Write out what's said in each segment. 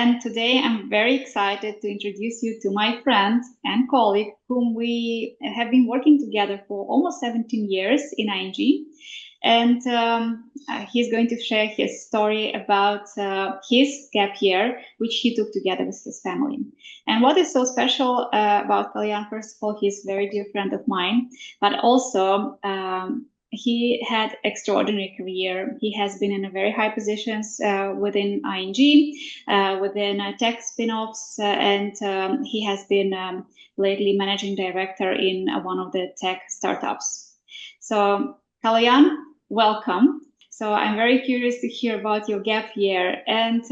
And today I'm very excited to introduce you to my friend and colleague, whom we have been working together for almost 17 years in ING. And he's going to share his story about his gap year, which he took together with his family. And what is so special about Kaloyan, first of all, he's a very dear friend of mine, but also he had extraordinary career. He has been in a very high positions within ING, within tech spin-offs, and he has been lately managing director in one of the tech startups. So Kaloyan, welcome. So I'm very curious to hear about your gap year. And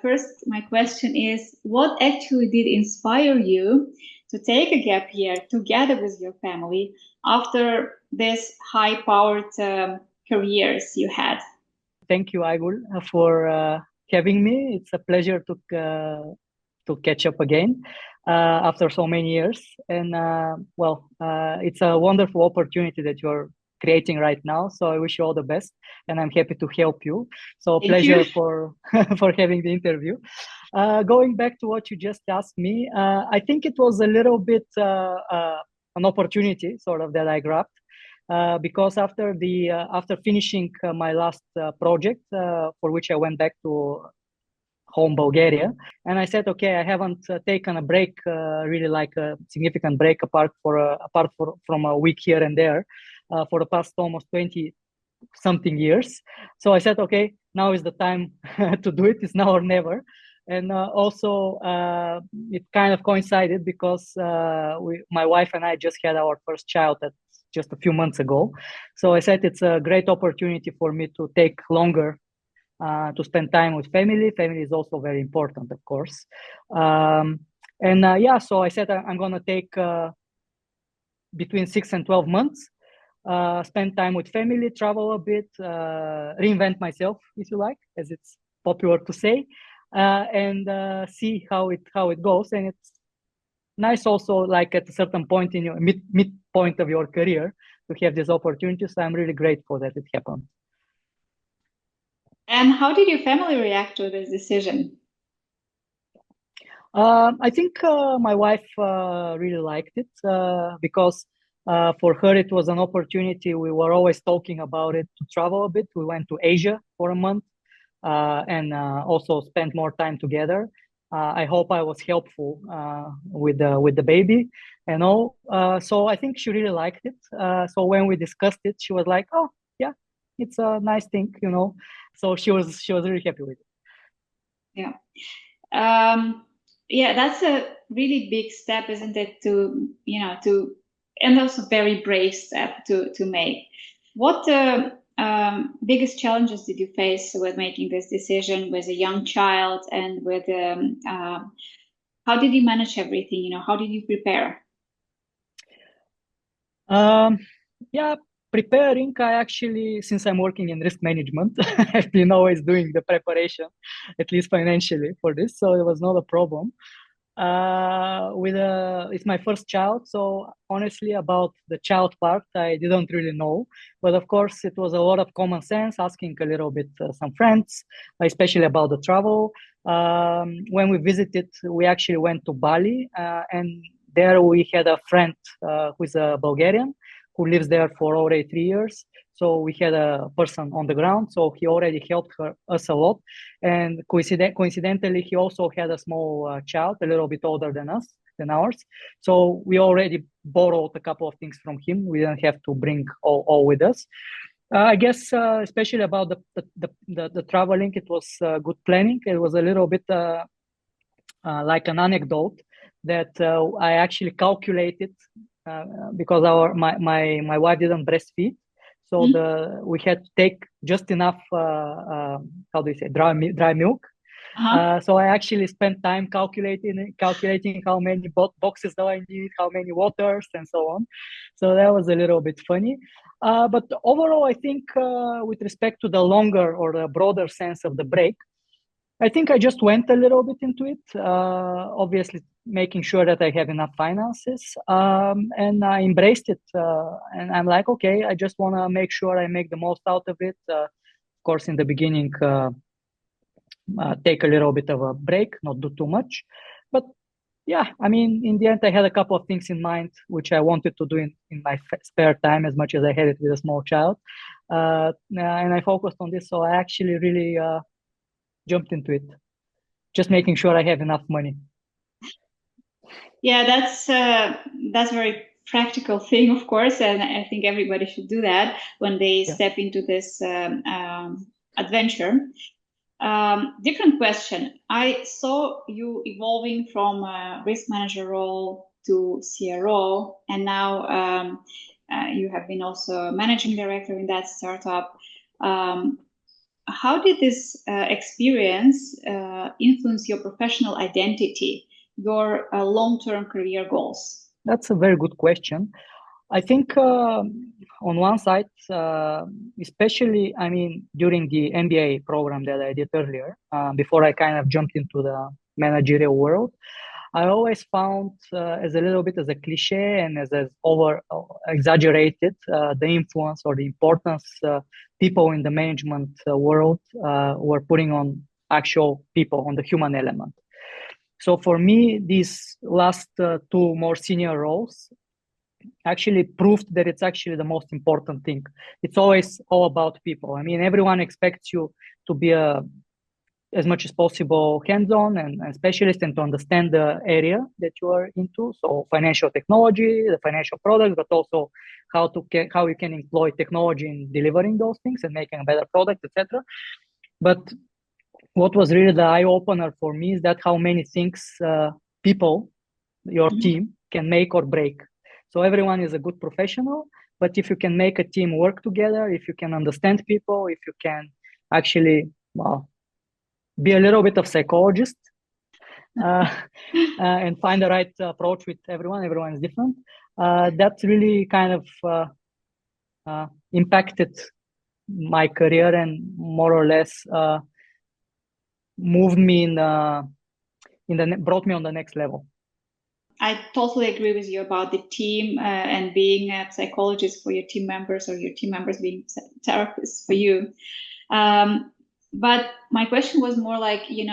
first, my question is, what actually did inspire you to take a gap year together with your family after this high-powered careers you had? Thank you, Aigul, for having me. It's a pleasure to catch up again after so many years. And it's a wonderful opportunity that you're creating right now. So I wish you all the best, and I'm happy to help you. So pleasure for for having the interview. Going back to what you just asked me, I think it was a little bit an opportunity sort of that I grabbed. Because after finishing my last project, for which I went back to home Bulgaria, and I said, okay, I haven't taken a break, really like a significant break apart from a week here and there, for the past almost 20 something years. So I said, okay, now is the time to do it. It's now or never. And also, it kind of coincided because my wife and I just had our first child just a few months ago. So I said it's a great opportunity for me to take longer to spend time with family. Family is also very important, of course. So I said I'm going to take between 6 and 12 months, spend time with family, travel a bit, reinvent myself, if you like, as it's popular to say, and see how it goes. And it's nice also, like at a certain point in your midpoint of your career, to have this opportunity. So I'm really grateful that it happened. And how did your family react to this decision? I think my wife really liked it because for her it was an opportunity. We were always talking about it, to travel a bit. We went to Asia for a month and also spent more time together. I hope I was helpful with the baby and all. So I think she really liked it. So when we discussed it, she was like, "Oh, yeah, it's a nice thing, you know." So she was really happy with it. Yeah. Yeah, that's a really big step, isn't it? And also very brave step to make. What biggest challenges did you face with making this decision with a young child, and with how did you manage everything? How did you prepare? Yeah, preparing, I actually, since I'm working in risk management, I've been always doing the preparation, at least financially, for this. So it was not a problem. It's my first child, so honestly, about the child part, I didn't really know. But of course, it was a lot of common sense, asking a little bit some friends, especially about the travel. When we visited, we actually went to Bali, and there we had a friend who's a Bulgarian who lives there for already 3 years. So we had a person on the ground, so he already helped us a lot. And coincidentally, he also had a small child, a little bit older than ours. So we already borrowed a couple of things from him. We didn't have to bring all with us. I guess, especially about the traveling, it was good planning. It was a little bit like an anecdote that I actually calculated because my wife didn't breastfeed. So we had to take just enough, how do you say, dry milk. So I actually spent time calculating how many boxes do I need, how many waters, and so on. So that was a little bit funny. But overall, I think with respect to the longer or the broader sense of the break, I think I just went a little bit into it, obviously making sure that I have enough finances, and I embraced it. And I'm like, okay, I just want to make sure I make the most out of it. Of course, in the beginning, take a little bit of a break, not do too much. But yeah, I mean, in the end, I had a couple of things in mind which I wanted to do in my spare time as much as I had it with a small child. And I focused on this. So I actually really jumped into it, just making sure I have enough money. Yeah, that's a very practical thing, of course, and I think everybody should do that when they step into this adventure. Different question. I saw you evolving from a risk manager role to CRO, and now you have been also managing director in that startup. How did this experience influence your professional identity, your long-term career goals? That's a very good question. I think on one side, especially, I mean, during the MBA program that I did earlier, before I kind of jumped into the managerial world, I always found as a little bit as a cliche and as over exaggerated the influence or the importance people in the management world were putting on actual people, on the human element. So for me, these last two more senior roles actually proved that it's actually the most important thing. It's always all about people. I mean, everyone expects you to be as much as possible hands-on and specialist and to understand the area that you are into. So financial technology, the financial products, but also how you can employ technology in delivering those things and making a better product, etc. But what was really the eye-opener for me is that how many things people, your team, can make or break. So everyone is a good professional, but if you can make a team work together, if you can understand people, if you can actually be a little bit of psychologist and find the right approach with everyone is different, that really kind of impacted my career and more or less moved me brought me on the next level. I totally agree with you about the team and being a psychologist for your team members, or your team members being therapists for you. But my question was more like, in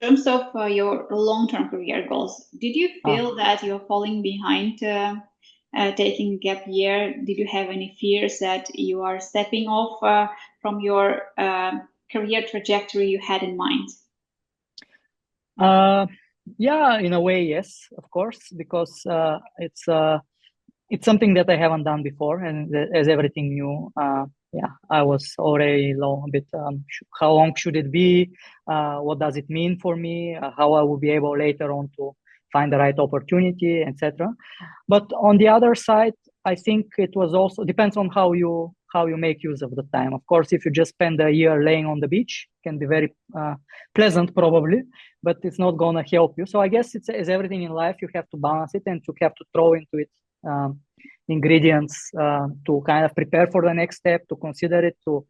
terms of your long-term career goals, did you feel that you're falling behind taking a gap year? Did you have any fears that you are stepping off from your career trajectory you had in mind? Yeah, in a way, yes, of course, because it's something that I haven't done before, and as everything new, I was already a bit. How long should it be? What does it mean for me? How I will be able later on to find the right opportunity, etc. But on the other side, I think it was also depends on how you make use of the time. Of course, if you just spend a year laying on the beach, it can be very pleasant probably, but it's not gonna help you. So I guess it's as everything in life, you have to balance it and you have to throw into it ingredients to kind of prepare for the next step, to consider it, to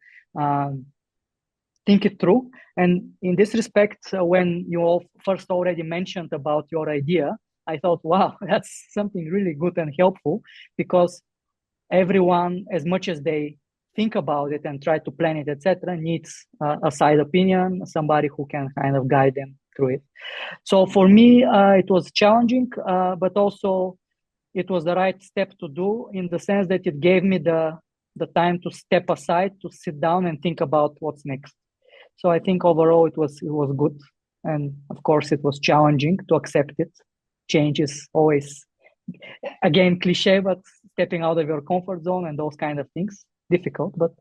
think it through. And in this respect, when you all first already mentioned about your idea, I thought, wow, that's something really good and helpful, because everyone, as much as they think about it and try to plan it, etc., needs a side opinion, somebody who can kind of guide them through it. So for me, it was challenging, but also it was the right step to do, in the sense that it gave me the time to step aside, to sit down and think about what's next. So I think overall it was good, and of course it was challenging to accept it. Change is always, again, cliche, but stepping out of your comfort zone and those kind of things, difficult. But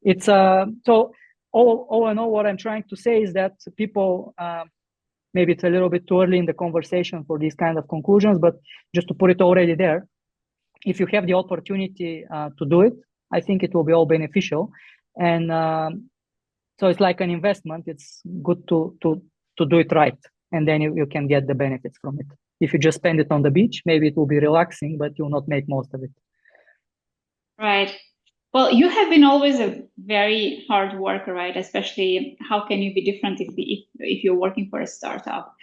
it's so all in all, what I'm trying to say is that people, maybe it's a little bit too early in the conversation for these kind of conclusions, but just to put it already there, if you have the opportunity to do it, I think it will be all beneficial. And so it's like an investment. It's good to do it right, and then you can get the benefits from it. If you just spend it on the beach, maybe it will be relaxing, but you'll not make most of it. Right. Well, you have been always a very hard worker, right? Especially, how can you be different if you're working for a startup?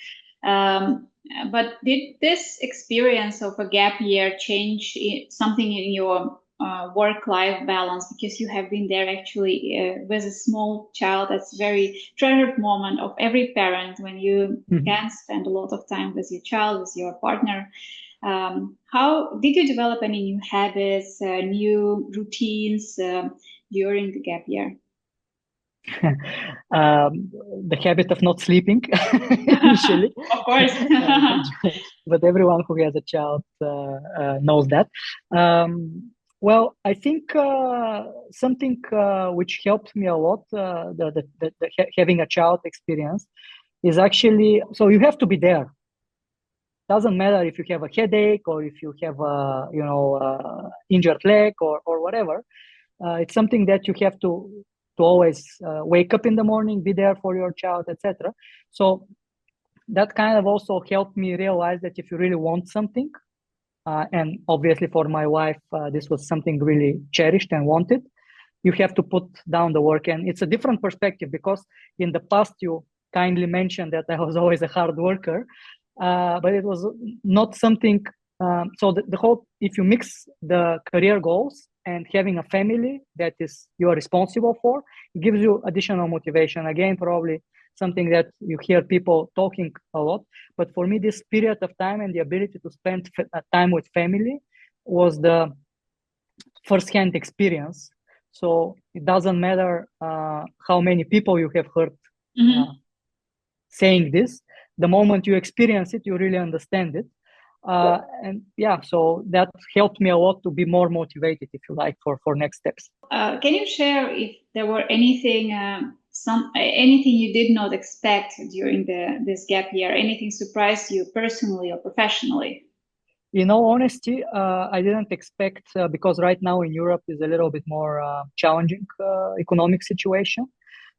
But did this experience of a gap year change something in your work-life balance, because you have been there actually with a small child. That's very treasured moment of every parent when you can spend a lot of time with your child, with your partner. How did you develop any new habits, new routines during the gap year? The habit of not sleeping initially. Of course. But everyone who has a child knows that. Well, I think something which helped me a lot, having a child experience, is actually, so you have to be there. Doesn't matter if you have a headache or if you have a injured leg or whatever. It's something that you have to always wake up in the morning, be there for your child, etc. So that kind of also helped me realize that if you really want something, and obviously for my wife, this was something really cherished and wanted, you have to put down the work. And it's a different perspective, because in the past you kindly mentioned that I was always a hard worker, but it was not something. So the whole, if you mix the career goals and having a family that is you are responsible for, it gives you additional motivation. Again, probably something that you hear people talking a lot. But for me, this period of time and the ability to spend time with family was the first-hand experience. So it doesn't matter how many people you have heard saying this. The moment you experience it, you really understand it. And yeah, so that helped me a lot to be more motivated, if you like, for next steps. Can you share if there were anything, anything you did not expect during this gap year? Anything surprised you personally or professionally? In all honesty, I didn't expect, because right now in Europe is a little bit more challenging economic situation.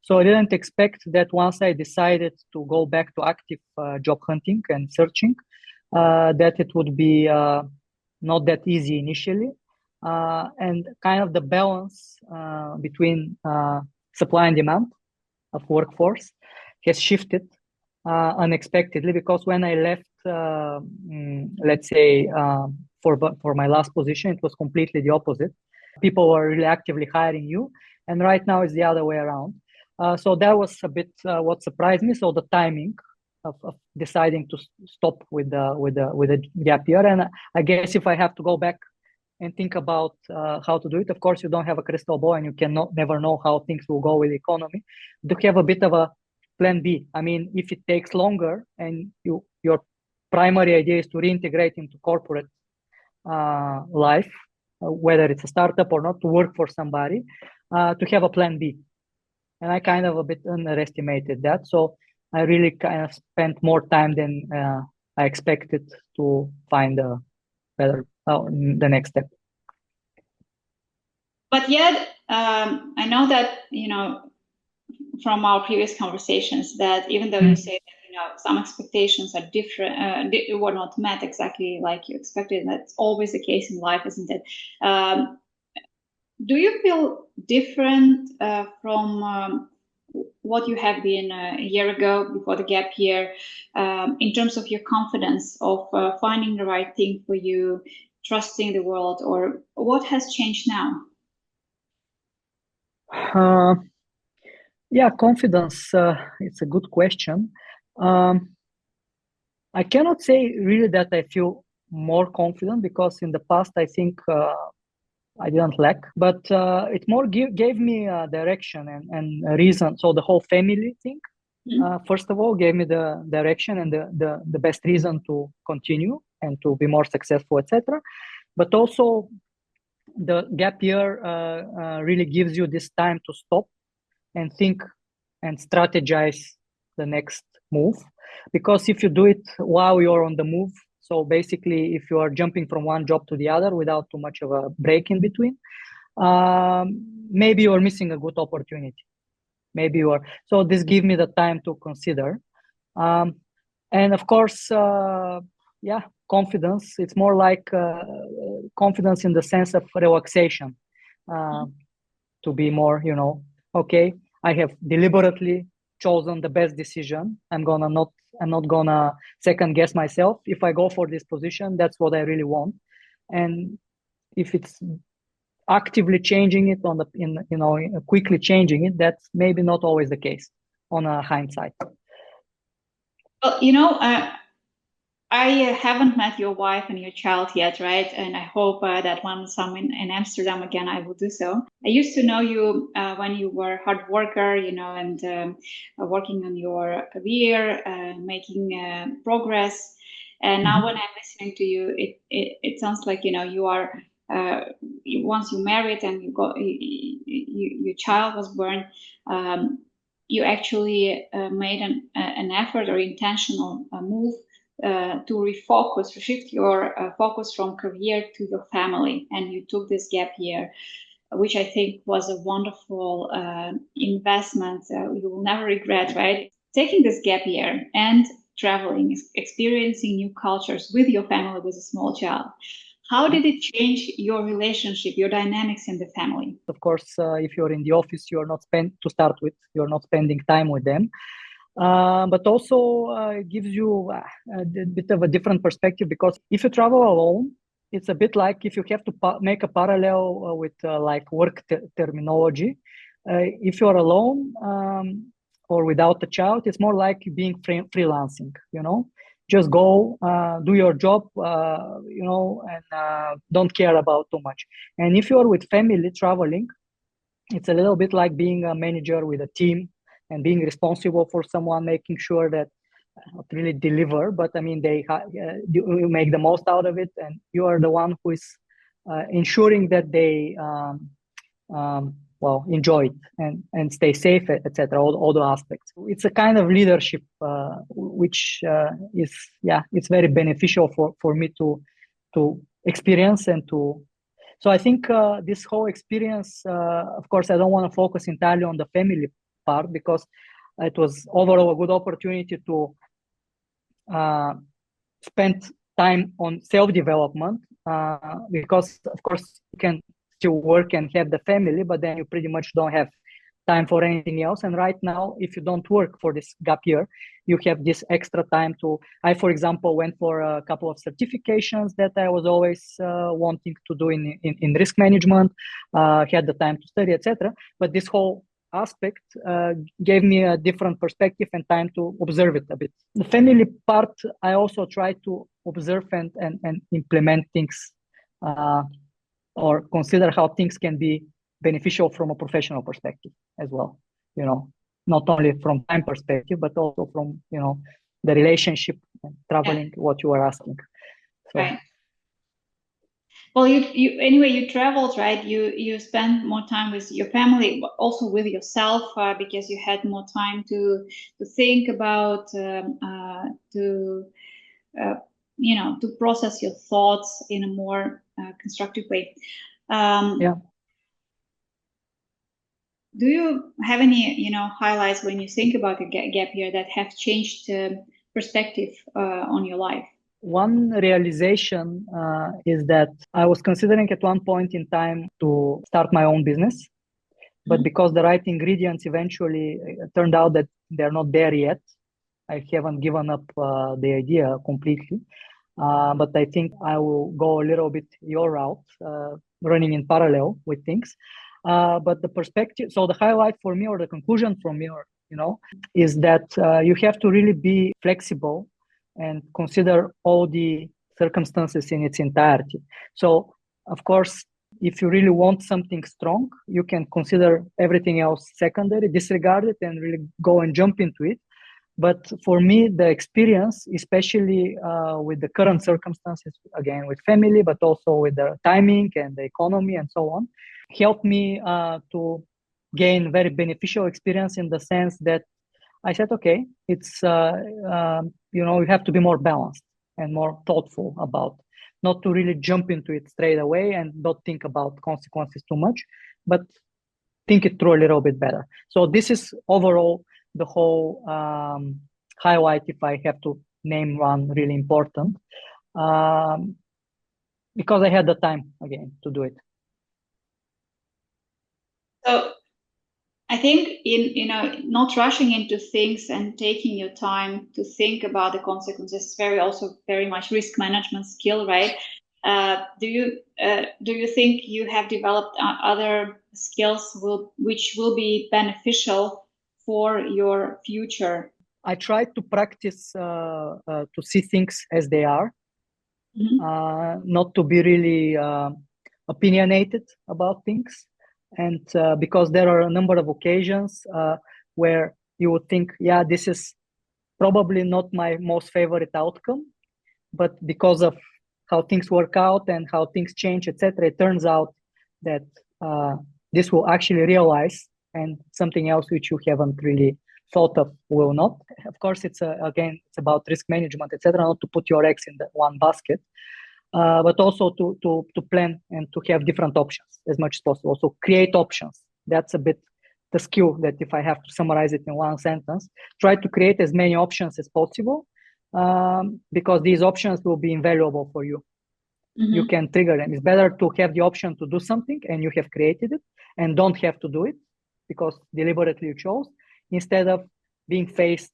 So I didn't expect that once I decided to go back to active job hunting and searching, that it would be not that easy initially. And kind of the balance between supply and demand of workforce has shifted unexpectedly, because when I left, let's say, for my last position, it was completely the opposite. People were really actively hiring you, and right now it's the other way around. So that was a bit what surprised me. So the timing of deciding to stop with the gap year, and I guess if I have to go back and think about how to do it, of course you don't have a crystal ball and you never know how things will go with the economy. Do you have a bit of a plan B? I mean, if it takes longer and your primary idea is to reintegrate into corporate life, whether it's a startup or not, to work for somebody, to have a plan B. And I kind of a bit underestimated that. So I really kind of spent more time than I expected to find a better the next step. But yet, I know that, from our previous conversations, that even though you say that, some expectations are different, were not met exactly like you expected, that's always the case in life, isn't it? Do you feel different from what you have been a year ago before the gap year, in terms of your confidence of finding the right thing for you, trusting the world, or what has changed now? Yeah, confidence. It's a good question. I cannot say really that I feel more confident, because in the past I think I didn't lack, but it more gave me a direction and a reason. So the whole family thing, first of all, gave me the direction and the best reason to continue and to be more successful, etc. But also the gap year really gives you this time to stop and think and strategize the next move. Because if you do it while you're on the move, so basically if you are jumping from one job to the other without too much of a break in between, maybe you're missing a good opportunity. Maybe you are. So this gives me the time to consider. And of course, yeah, confidence. It's more like confidence in the sense of relaxation, to be more, okay, I have deliberately chosen the best decision. I'm not gonna second guess myself. If I go for this position, that's what I really want. And if it's actively changing it quickly changing it, that's maybe not always the case on a hindsight. Well, I haven't met your wife and your child yet, right? And I hope that once I'm in Amsterdam again, I will do so. I used to know you when you were a hard worker, and working on your career, making progress. And now when I'm listening to you, it sounds like, you are, once you married and your child was born, you actually made an effort or intentional move to refocus, to shift your focus from career to your family. And you took this gap year, which I think was a wonderful investment. You will never regret, right? Taking this gap year and traveling, experiencing new cultures with your family with a small child. How did it change your relationship, your dynamics in the family? Of course, if you're in the office, you're not spending time with them. But also gives you a bit of a different perspective, because if you travel alone, it's a bit like if you have to make a parallel with like work terminology. If you're alone or without a child, it's more like being freelancing, just go do your job, and don't care about too much. And if you're with family traveling, it's a little bit like being a manager with a team and being responsible for someone, making sure that not really deliver, but I mean, you make the most out of it, and you are the one who is ensuring that they enjoy it and stay safe, etc. All the aspects. It's a kind of leadership which it's very beneficial for me to experience and to. So I think this whole experience, of course, I don't want to focus entirely on the family part, because it was overall a good opportunity to spend time on self-development, because of course you can still work and have the family, but then you pretty much don't have time for anything else. And right now, if you don't work for this gap year, you have this extra time I, for example, went for a couple of certifications that I was always wanting to do in risk management, had the time to study, etc. But this whole aspect gave me a different perspective and time to observe it a bit. The family part, I also try to observe and implement things or consider how things can be beneficial from a professional perspective as well. Not only from time perspective, but also from, the relationship and traveling, what you are asking. So. Right. Well, you traveled, right? You spent more time with your family, but also with yourself, because you had more time to think about, to process your thoughts in a more constructive way. Do you have any, highlights when you think about the gap year that have changed perspective on your life? One realization is that I was considering at one point in time to start my own business, but because the right ingredients eventually turned out that they're not there yet, I haven't given up the idea completely. But I think I will go a little bit your route, running in parallel with things. But the perspective, so the highlight for me, or the conclusion from me, is that you have to really be flexible and consider all the circumstances in its entirety. So, of course, if you really want something strong, you can consider everything else secondary, disregard it, and really go and jump into it. But for me, the experience, especially with the current circumstances, again, with family, but also with the timing and the economy and so on, helped me to gain very beneficial experience, in the sense that I said, okay, it's, you have to be more balanced and more thoughtful about, not to really jump into it straight away and not think about consequences too much, but think it through a little bit better. So this is overall the whole highlight, if I have to name one really important, because I had the time again to do it. So I think not rushing into things and taking your time to think about the consequences is also very much risk management skill, right? Do you think you have developed other skills which will be beneficial for your future? I try to practice to see things as they are, not to be really opinionated about things. And because there are a number of occasions where you would think, yeah, this is probably not my most favorite outcome, but because of how things work out and how things change, etc., it turns out that this will actually realize, and something else which you haven't really thought of will not. Of course, it's again, it's about risk management, etc., not to put your eggs in the one basket, but also to plan and to have different options as much as possible. So create options. That's a bit the skill that, if I have to summarize it in one sentence, try to create as many options as possible, because these options will be invaluable for you. You can trigger them. It's better to have the option to do something and you have created it and don't have to do it because deliberately you chose, instead of being faced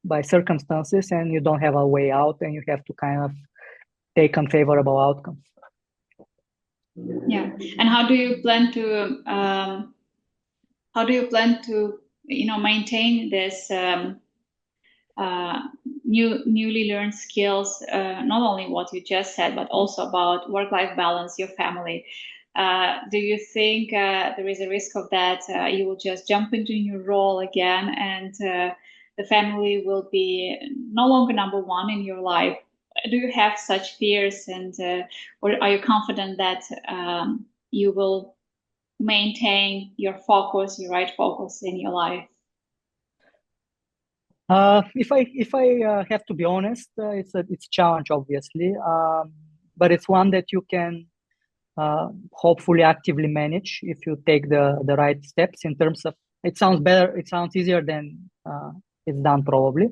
by circumstances and you don't have a way out and you have to kind of take unfavorable outcomes. Yeah, and how do you plan to maintain this newly learned skills, not only what you just said, but also about work-life balance, your family? Do you think there is a risk of that you will just jump into your role again and the family will be no longer number one in your life? Do you have such fears, and or are you confident that you will maintain your focus, your right focus in your life? If I have to be honest, it's a challenge, obviously, but it's one that you can hopefully actively manage if you take the right steps. In terms of, it sounds better, it sounds easier than it's done probably,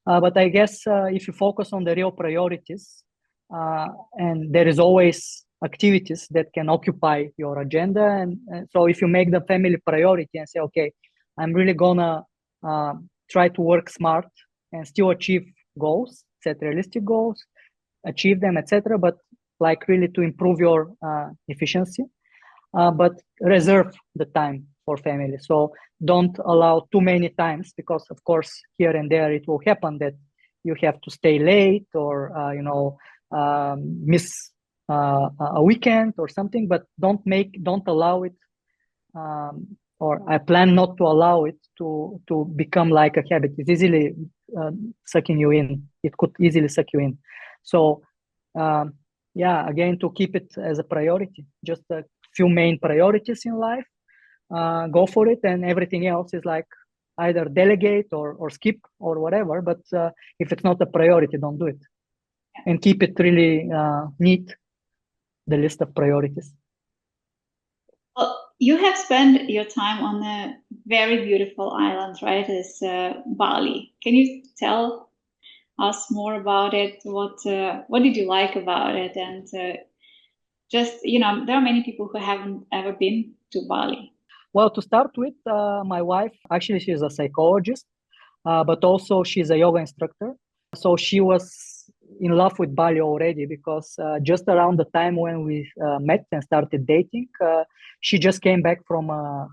but I guess if you focus on the real priorities, and there is always activities that can occupy your agenda, and so if you make the family priority and say, okay, I'm really gonna try to work smart and still achieve goals, set realistic goals, achieve them, etc., but like really to improve your efficiency, but reserve the time for family. So don't allow too many times, because of course here and there it will happen that you have to stay late or miss a weekend or something, but don't allow it, or I plan not to allow it to become like a habit. It's easily sucking you in. It could easily suck you in. So yeah, again, to keep it as a priority, just a few main priorities in life, go for it, and everything else is like either delegate or skip or whatever, but if it's not a priority, don't do it. And keep it really neat, the list of priorities. Well, you have spent your time on a very beautiful island, right? It's Bali. Can you tell us more about it? What did you like about it? And just, there are many people who haven't ever been to Bali. Well, to start with, my wife, actually, she's a psychologist, but also she's a yoga instructor. So she was in love with Bali already, because just around the time when we met and started dating, she just came back from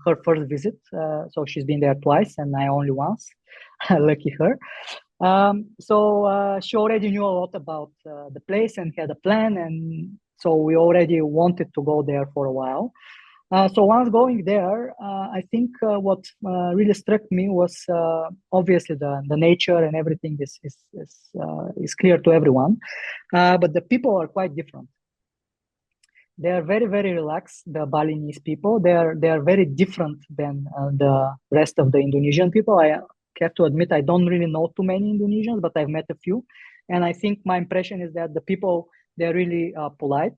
her first visit. So she's been there twice and I only once. Lucky her. So she already knew a lot about the place and had a plan. And so we already wanted to go there for a while. So once going there, I think what really struck me was obviously the nature, and everything is clear to everyone. But the people are quite different. They are very, very relaxed. The Balinese people, they are very different than the rest of the Indonesian people. I have to admit, I don't really know too many Indonesians, but I've met a few, and I think my impression is that the people, they're really polite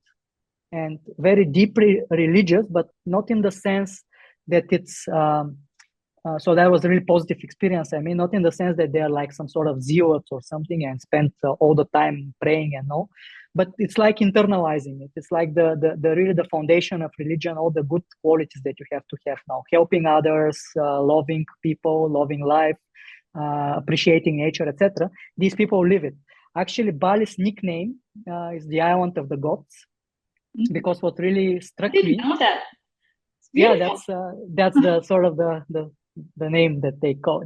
and very deeply religious, but not in the sense that it's so that was a really positive experience. I mean, not in the sense that they're like some sort of zealots or something and spend all the time praying and all, but it's like internalizing it. It's like the really the foundation of religion, all the good qualities that you have to have now: helping others, loving people, loving life, appreciating nature, etc. These people live it. Actually, Bali's nickname is the island of the gods, because what really struck I didn't me, know that. It's yeah, beautiful. that's the sort of the name that they call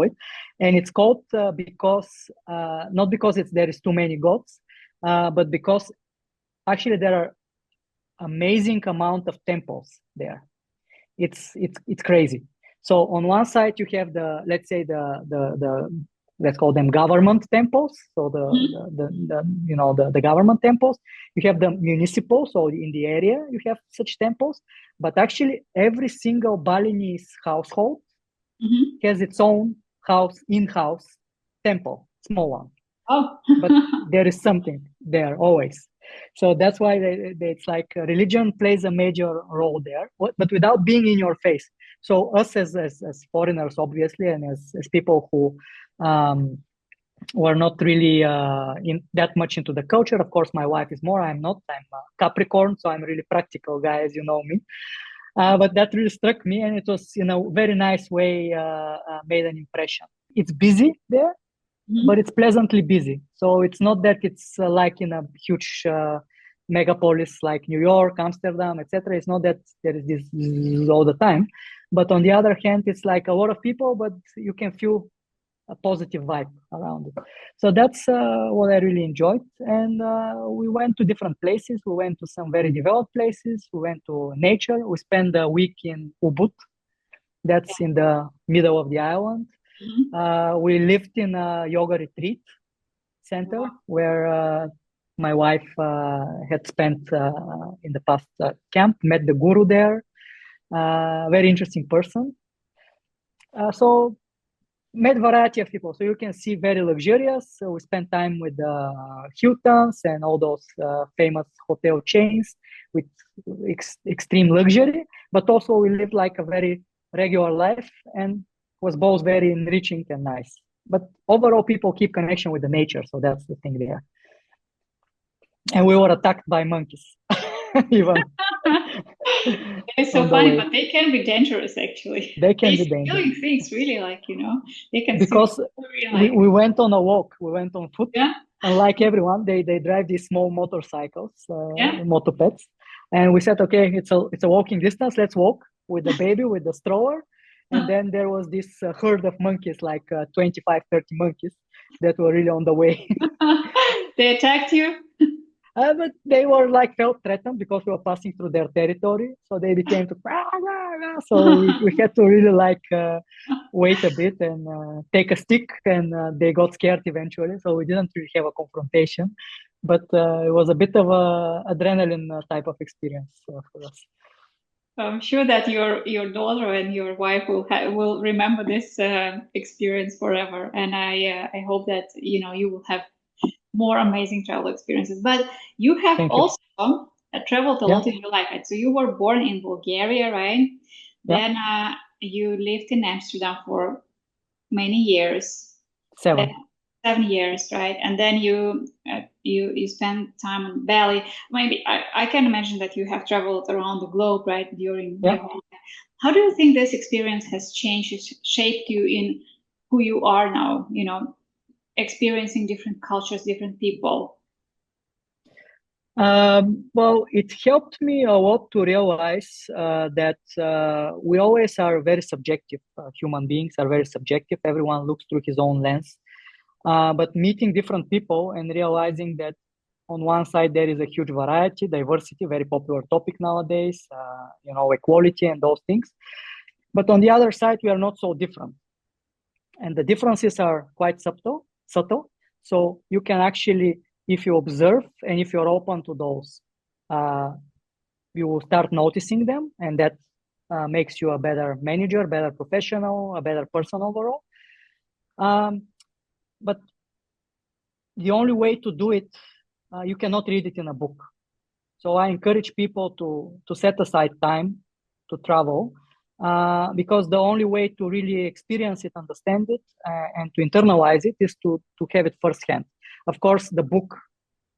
it, and it's called because not because there is too many gods, but because actually there are amazing amount of temples there. It's crazy. So on one side you have the, let's say, the let's call them government temples. So the government temples. You have the municipal. So in the area you have such temples. But actually every single Balinese household has its own in-house temple, small one. Oh. But there is something there always. So that's why it's like religion plays a major role there, but without being in your face. So us as foreigners, obviously, and as people who were not really in that much into the culture. Of course, my wife is more. I'm not. I'm a Capricorn, so I'm a really practical guy, as you know me. But that really struck me, and it was in a very nice way made an impression. It's busy there, but it's pleasantly busy. So it's not that it's like in a huge megapolis like New York, Amsterdam, etc. It's not that there is this all the time. But on the other hand, it's like a lot of people, but you can feel a positive vibe around it. So that's what I really enjoyed. And we went to different places. We went to some very developed places. We went to nature. We spent a week in Ubud. That's in the middle of the island. We lived in a yoga retreat center where my wife had spent in the past camp, met the guru there, very interesting person. So met variety of people. So you can see very luxurious. So we spent time with Hiltons and all those famous hotel chains with extreme luxury, but also we lived like a very regular life and was both very enriching and nice. But overall, people keep connection with the nature, so that's the thing there. And we were attacked by monkeys, even. It's so funny, but they can be dangerous, actually. They can be dangerous. Feeling things, really, like, they can. Because we went on a walk, we went on foot, yeah. And like everyone, they drive these small motorcycles, motopeds, and we said, okay, it's a walking distance. Let's walk with the baby, with the stroller. And then there was this herd of monkeys, like 25, 30 monkeys that were really on the way. They attacked you? But they were like felt threatened because we were passing through their territory. So they became to, so we had to really like wait a bit and take a stick, and they got scared eventually. So we didn't really have a confrontation, but it was a bit of a adrenaline type of experience for us. I'm sure that your daughter and your wife will remember this experience forever, and I hope that you will have more amazing travel experiences. But you have also traveled a lot in your life, right? So you were born in Bulgaria, right? Then you lived in Amsterdam for many years. 7 years, right? And then you spent time in Bali. Maybe I can imagine that you have traveled around the globe, right? During your whole life. How do you think this experience has shaped you in who you are now? Experiencing different cultures, different people. Well, it helped me a lot to realize that we always are very subjective. Human beings are very subjective. Everyone looks through his own lens. But meeting different people and realizing that on one side there is a huge variety, diversity, very popular topic nowadays, equality and those things. But on the other side, we are not so different. And the differences are quite subtle. So you can actually, if you observe and if you're open to those, you will start noticing them, and that makes you a better manager, better professional, a better person overall. But the only way to do it, you cannot read it in a book. So I encourage people to set aside time to travel, because the only way to really experience it, understand it, and to internalize it is to have it firsthand. Of course, the book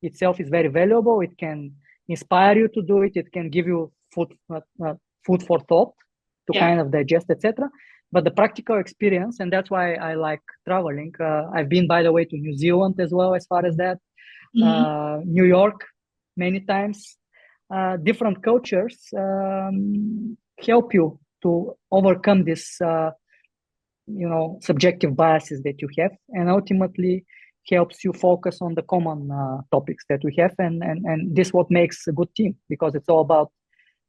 itself is very valuable. It can inspire you to do it. It can give you food for thought to kind of digest, etc. But the practical experience, and that's why I like traveling. I've been, by the way, to New Zealand as well, as far as that, New York many times. Different cultures help you to overcome this, subjective biases that you have, and ultimately helps you focus on the common topics that we have, and this what makes a good team, because it's all about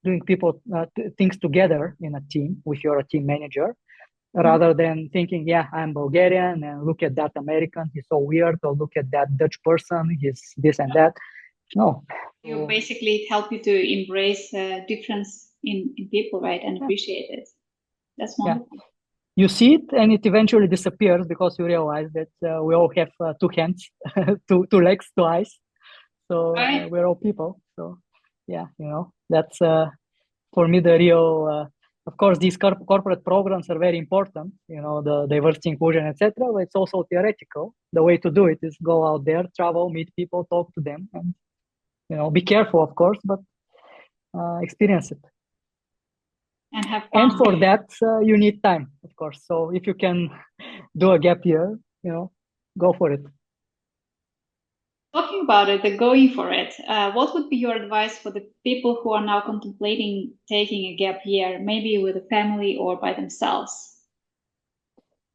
doing things together in a team with your team manager, rather than thinking, yeah, I'm Bulgarian and look at that American, he's so weird, or look at that Dutch person, he's this and that. No. You basically help you to embrace difference in people, right, and appreciate it. That's wonderful. Yeah. You see it and it eventually disappears because you realize that we all have two hands, two legs, two eyes. So we're all people. So yeah, that's for me the real, of course, these corporate programs are very important, the diversity, inclusion, etc. But it's also theoretical. The way to do it is go out there, travel, meet people, talk to them, and, be careful, of course, but experience it. And have fun. And for that, you need time, of course. So if you can do a gap year, go for it. Talking about it, the going for it, what would be your advice for the people who are now contemplating taking a gap year, maybe with a family or by themselves?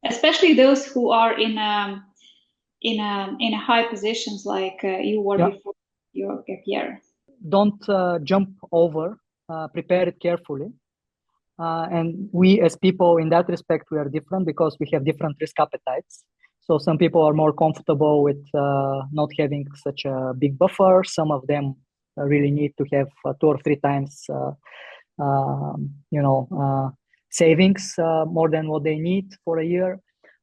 Especially those who are in high positions like you were before your gap year. Don't jump over, prepare it carefully. And we as people in that respect, we are different because we have different risk appetites. So some people are more comfortable with not having such a big buffer. Some of them really need to have 2 or 3 times, savings more than what they need for a year.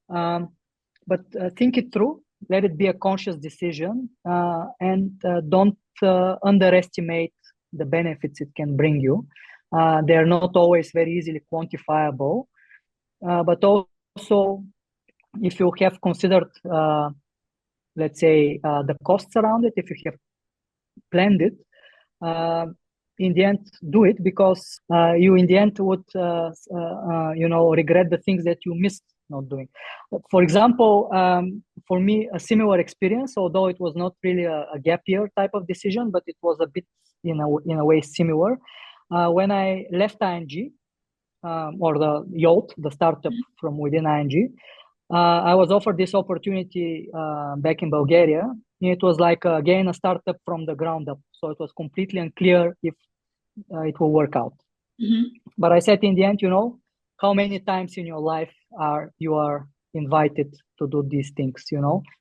But think it through. Let it be a conscious decision, and don't underestimate the benefits it can bring you. They're not always very easily quantifiable, but also if you have considered, let's say, the costs around it, if you have planned it, in the end, do it, because you in the end would, regret the things that you missed not doing. For example, for me, a similar experience, although it was not really a gap year type of decision, but it was a bit, in a way, similar. When I left ING, or the Yacht, the startup from within ING, I was offered this opportunity back in Bulgaria. It was like, again, a startup from the ground up. So it was completely unclear if it will work out. But I said in the end, how many times in your life you are invited to do these things,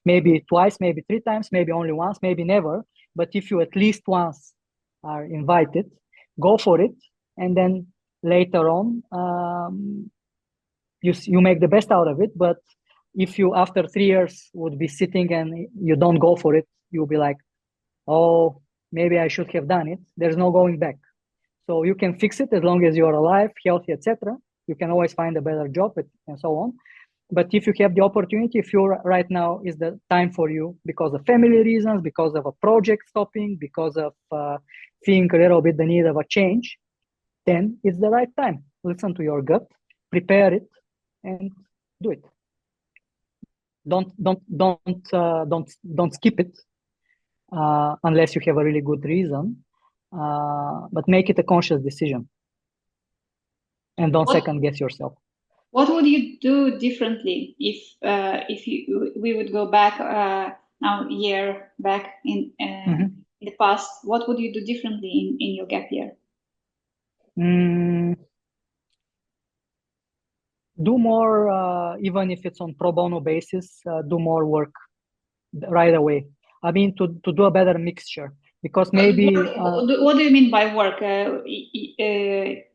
Maybe twice, maybe 3 times, maybe only once, maybe never. But if you at least once are invited, go for it. And then later on, you make the best out of it. But if you, after 3 years, would be sitting and you don't go for it, you'll be like, oh, maybe I should have done it. There's no going back. So you can fix it as long as you're alive, healthy, etc. You can always find a better job and so on. But if you have the opportunity, if you're right now is the time for you because of family reasons, because of a project stopping, because of feeling a little bit the need of a change, then it's the right time. Listen to your gut, prepare it, and do it. Don't skip it unless you have a really good reason. But make it a conscious decision, and don't second guess yourself. What would you do differently if we would go back now a year back in the past? What would you do differently in your gap year? Do more, even if it's on pro bono basis. Do more work right away. I mean, to do a better mixture. Because maybe what do you mean by work?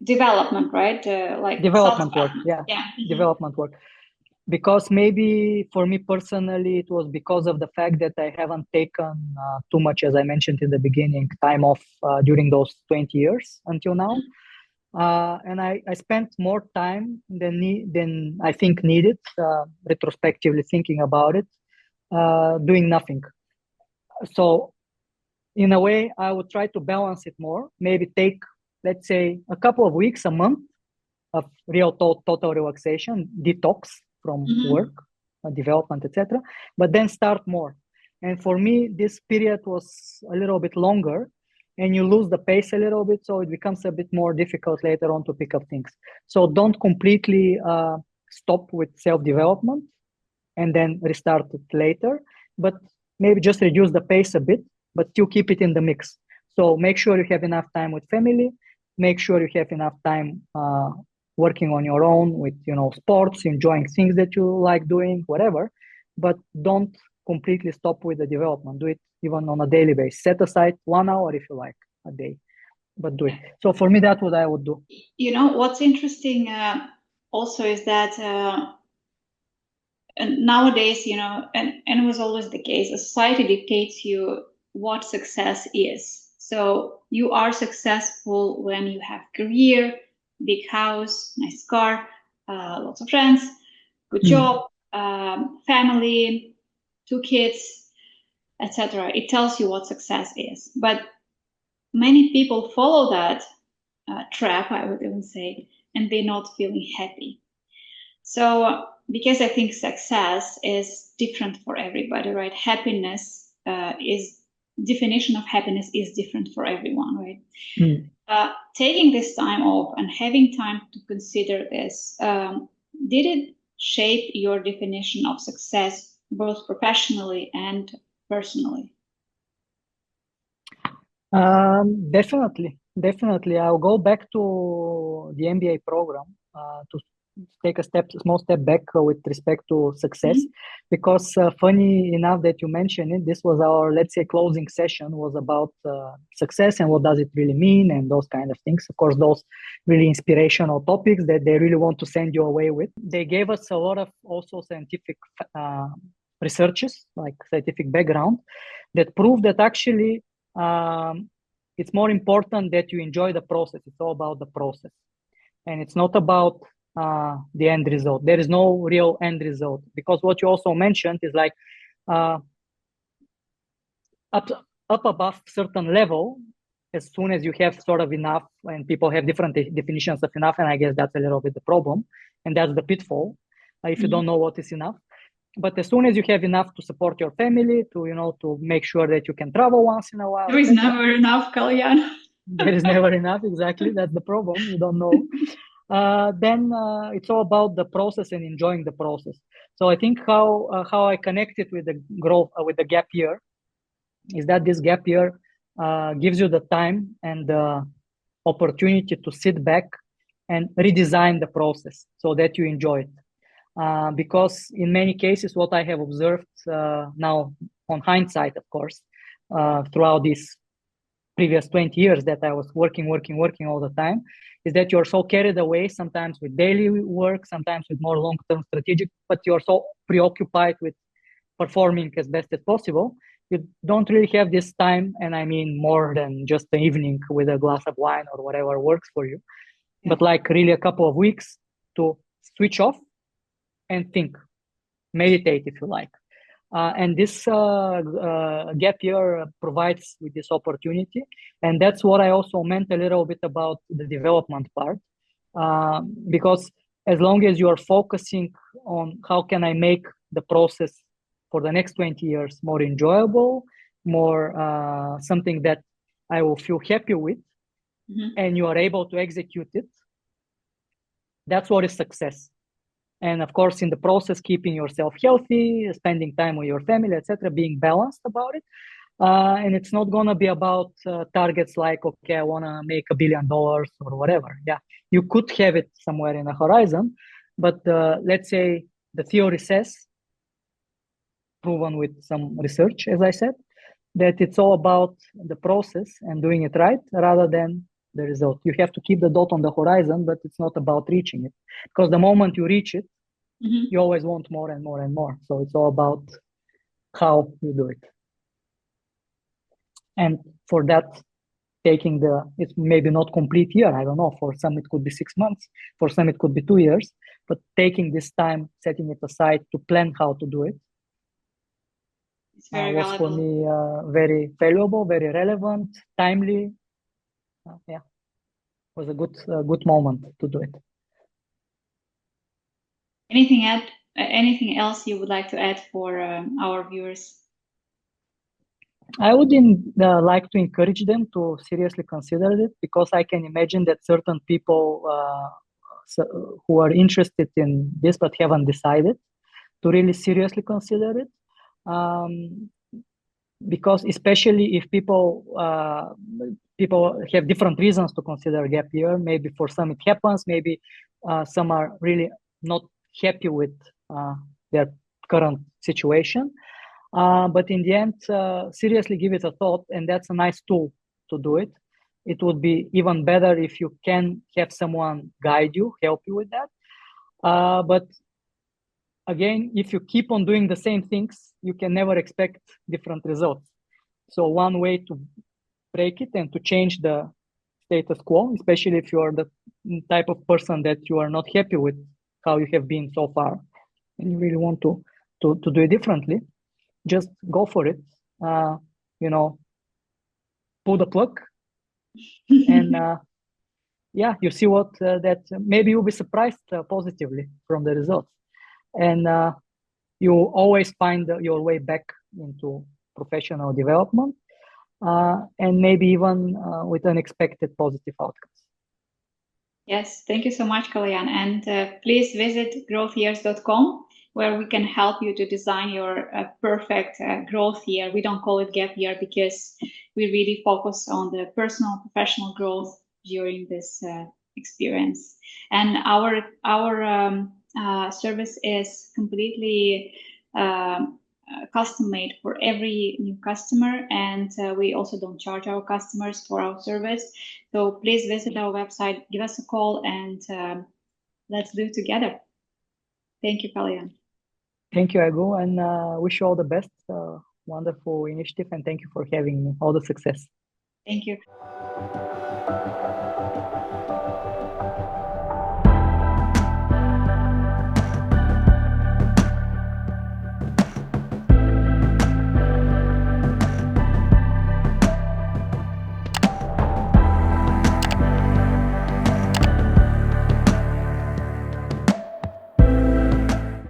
Development, right? Like development work, development work. Because maybe for me personally, it was because of the fact that I haven't taken too much, as I mentioned in the beginning, time off during those 20 years until now. And I spent more time than I think needed, retrospectively thinking about it, doing nothing. So in a way, I would try to balance it more, maybe take, let's say, a couple of weeks, a month, of real total relaxation, detox from work, development, etc. But then start more. And for me, this period was a little bit longer, and you lose the pace a little bit, so it becomes a bit more difficult later on to pick up things. So don't completely stop with self-development and then restart it later, but maybe just reduce the pace a bit, but still keep it in the mix. So make sure you have enough time with family, make sure you have enough time working on your own with, sports, enjoying things that you like doing, whatever, but don't completely stop with the development. Do it even on a daily basis. Set aside 1 hour if you like a day, but do it. So for me, that's what I would do. What's interesting also is that and nowadays, and it was always the case, a society dictates you what success is. So you are successful when you have career, big house, nice car, lots of friends, good job, family, 2 kids, etc. It tells you what success is. But many people follow that trap, I would even say, and they're not feeling happy. So because I think success is different for everybody, right? Happiness definition of happiness is different for everyone, right? Taking this time off and having time to consider this, did it shape your definition of success, both professionally and personally? Definitely. I'll go back to the MBA program to take a small step back with respect to success, because funny enough that you mentioned it, this was our, let's say, closing session was about success and what does it really mean and those kind of things. Of course, those really inspirational topics that they really want to send you away with. They gave us a lot of also scientific researches, like scientific background, that prove that actually it's more important that you enjoy the process. It's all about the process, and it's not about the end result. There is no real end result, because what you also mentioned is like up above certain level, as soon as you have sort of enough, and people have different definitions of enough, and I guess that's a little bit the problem, and that's the pitfall if you don't know what is enough. But as soon as you have enough to support your family, to make sure that you can travel once in a while. There is never enough, Kaloyan. There is never enough, exactly. That's the problem. You don't know. Then it's all about the process and enjoying the process. So I think how I connect it with the growth, with the gap year, is that this gap year gives you the time and the opportunity to sit back and redesign the process so that you enjoy it. Because in many cases, what I have observed now on hindsight, of course, throughout these previous 20 years that I was working all the time, is that you're so carried away sometimes with daily work, sometimes with more long-term strategic, but you're so preoccupied with performing as best as possible, you don't really have this time, and I mean more than just the evening with a glass of wine or whatever works for you, but like really a couple of weeks to switch off and think, meditate if you like. And this gap year provides with this opportunity. And that's what I also meant a little bit about the development part. Because as long as you are focusing on how can I make the process for the next 20 years more enjoyable, more something that I will feel happy with, and you are able to execute it, that's what is success. And of course, in the process, keeping yourself healthy, spending time with your family, etc., being balanced about it. And it's not going to be about targets like, okay, I want to make $1 billion or whatever. Yeah, you could have it somewhere in the horizon, but let's say the theory says, proven with some research, as I said, that it's all about the process and doing it right rather than the result. You have to keep the dot on the horizon, but it's not about reaching it, because the moment you reach it, you always want more and more and more. So it's all about how you do it. And for that, it's maybe not complete year. I don't know. For some, it could be 6 months. For some, it could be 2 years. But taking this time, setting it aside to plan how to do it, was for me very valuable, very relevant, timely. Yeah, it was a good moment to do it. Anything else you would like to add for our viewers? I would like to encourage them to seriously consider it, because I can imagine that certain people who are interested in this but haven't decided to really seriously consider it. Because especially if people have different reasons to consider gap year. Maybe for some it happens, maybe some are really not happy with their current situation. But in the end, seriously give it a thought, and that's a nice tool to do it. It would be even better if you can have someone guide you, help you with that. But again, if you keep on doing the same things, you can never expect different results. So one way to break it and to change the status quo, especially if you are the type of person that you are not happy with how you have been so far, and you really want to do it differently, just go for it. Pull the plug, and yeah, you see what that maybe you'll be surprised positively from the results, and you always find your way back into professional development, and maybe even with unexpected positive outcomes. Yes, thank you so much, Kaloyan. And please visit growthyears.com, where we can help you to design your perfect growth year. We don't call it gap year because we really focus on the personal, professional growth during this experience. And our service is completely custom made for every new customer, and we also don't charge our customers for our service. So please visit our website, give us a call, and let's do it together. Thank you, Kaloyan. Thank you, Ago, and wish you all the best. Wonderful initiative, and thank you for having me. All the success. Thank you.